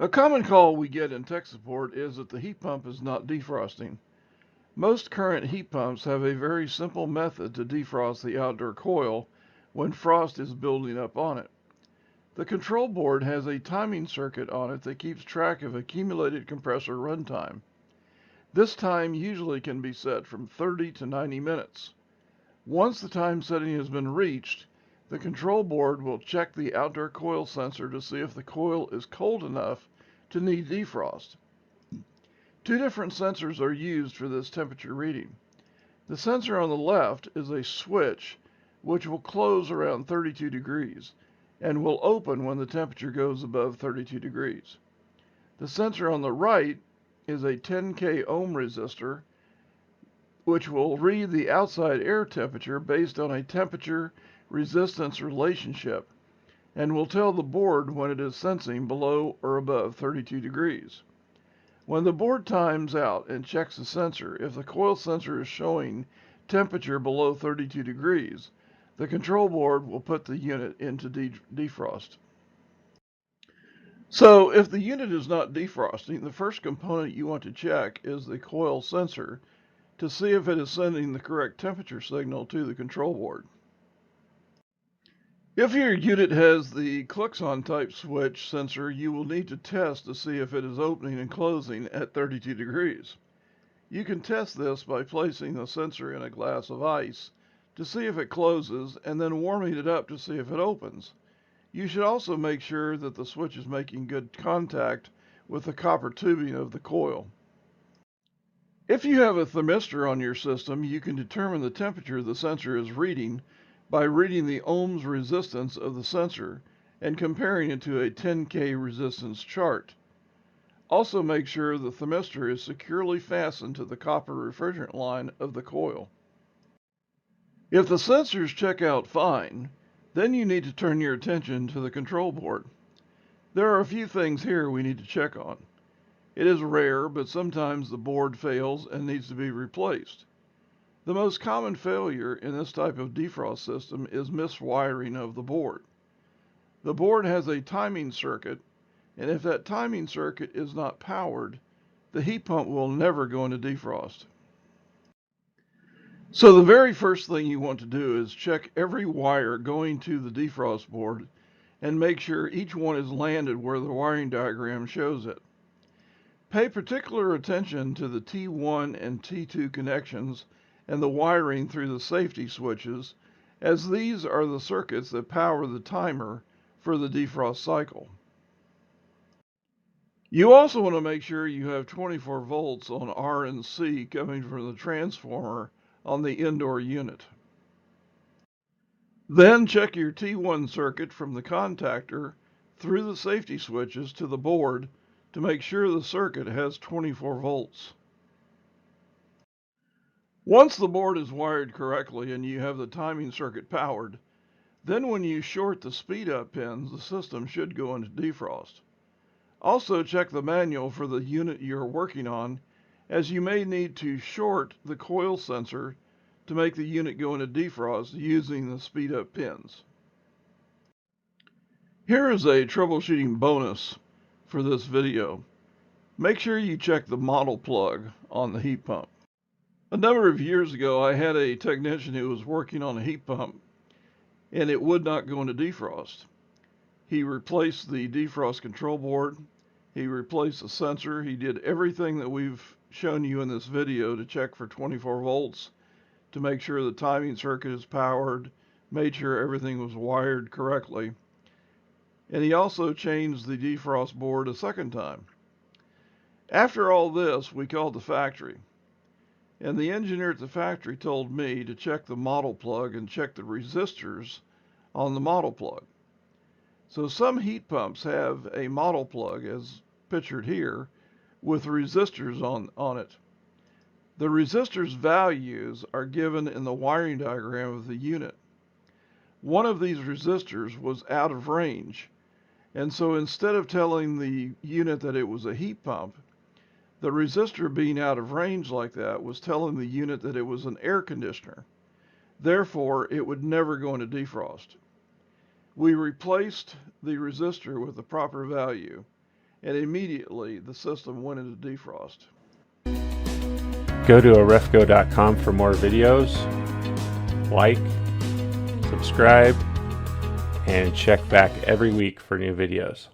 A common call we get in tech support is that the heat pump is not defrosting. Most current heat pumps have a very simple method to defrost the outdoor coil when frost is building up on it. The control board has a timing circuit on it that keeps track of accumulated compressor runtime. This time usually can be set from 30 to 90 minutes. Once the time setting has been reached, the control board will check the outdoor coil sensor to see if the coil is cold enough to need defrost. Two different sensors are used for this temperature reading. The sensor on the left is a switch which will close around 32 degrees and will open when the temperature goes above 32 degrees. The sensor on the right is a 10K ohm resistor which will read the outside air temperature based on a temperature resistance relationship and will tell the board when it is sensing below or above 32 degrees. When the board times out and checks the sensor, if the coil sensor is showing temperature below 32 degrees, the control board will put the unit into defrost. So if the unit is not defrosting, the first component you want to check is the coil sensor to see if it is sending the correct temperature signal to the control board. If your unit has the Kluxon type switch sensor, you will need to test to see if it is opening and closing at 32 degrees. You can test this by placing the sensor in a glass of ice to see if it closes and then warming it up to see if it opens. You should also make sure that the switch is making good contact with the copper tubing of the coil. If you have a thermistor on your system, you can determine the temperature the sensor is reading by reading the ohms resistance of the sensor and comparing it to a 10K resistance chart. Also make sure the thermistor is securely fastened to the copper refrigerant line of the coil. If the sensors check out fine, then you need to turn your attention to the control board. There are a few things here we need to check on. It is rare, but sometimes the board fails and needs to be replaced. The most common failure in this type of defrost system is miswiring of the board. The board has a timing circuit, and if that timing circuit is not powered, the heat pump will never go into defrost. So the very first thing you want to do is check every wire going to the defrost board and make sure each one is landed where the wiring diagram shows it. Pay particular attention to the T1 and T2 connections and the wiring through the safety switches, as these are the circuits that power the timer for the defrost cycle. You also want to make sure you have 24 volts on R and C coming from the transformer on the indoor unit. Then check your T1 circuit from the contactor through the safety switches to the board to make sure the circuit has 24 volts. Once the board is wired correctly and you have the timing circuit powered, then when you short the speed up pins, the system should go into defrost. Also check the manual for the unit you're working on, as you may need to short the coil sensor to make the unit go into defrost using the speed up pins. Here is a troubleshooting bonus for this video. Make sure you check the model plug on the heat pump. A number of years ago, I had a technician who was working on a heat pump and it would not go into defrost. He replaced the defrost control board, he replaced the sensor, he did everything that we've shown you in this video to check for 24 volts, to make sure the timing circuit is powered, made sure everything was wired correctly. And he also changed the defrost board a second time. After all this, we called the factory. And the engineer at the factory told me to check the model plug and check the resistors on the model plug. So some heat pumps have a model plug, as pictured here, with resistors on it. The resistors values are given in the wiring diagram of the unit. One of these resistors was out of range, and so instead of telling the unit that it was a heat pump, the resistor being out of range like that was telling the unit that it was an air conditioner. Therefore, it would never go into defrost. We replaced the resistor with the proper value, and immediately the system went into defrost. Go to arefco.com for more videos. Like, subscribe, and check back every week for new videos.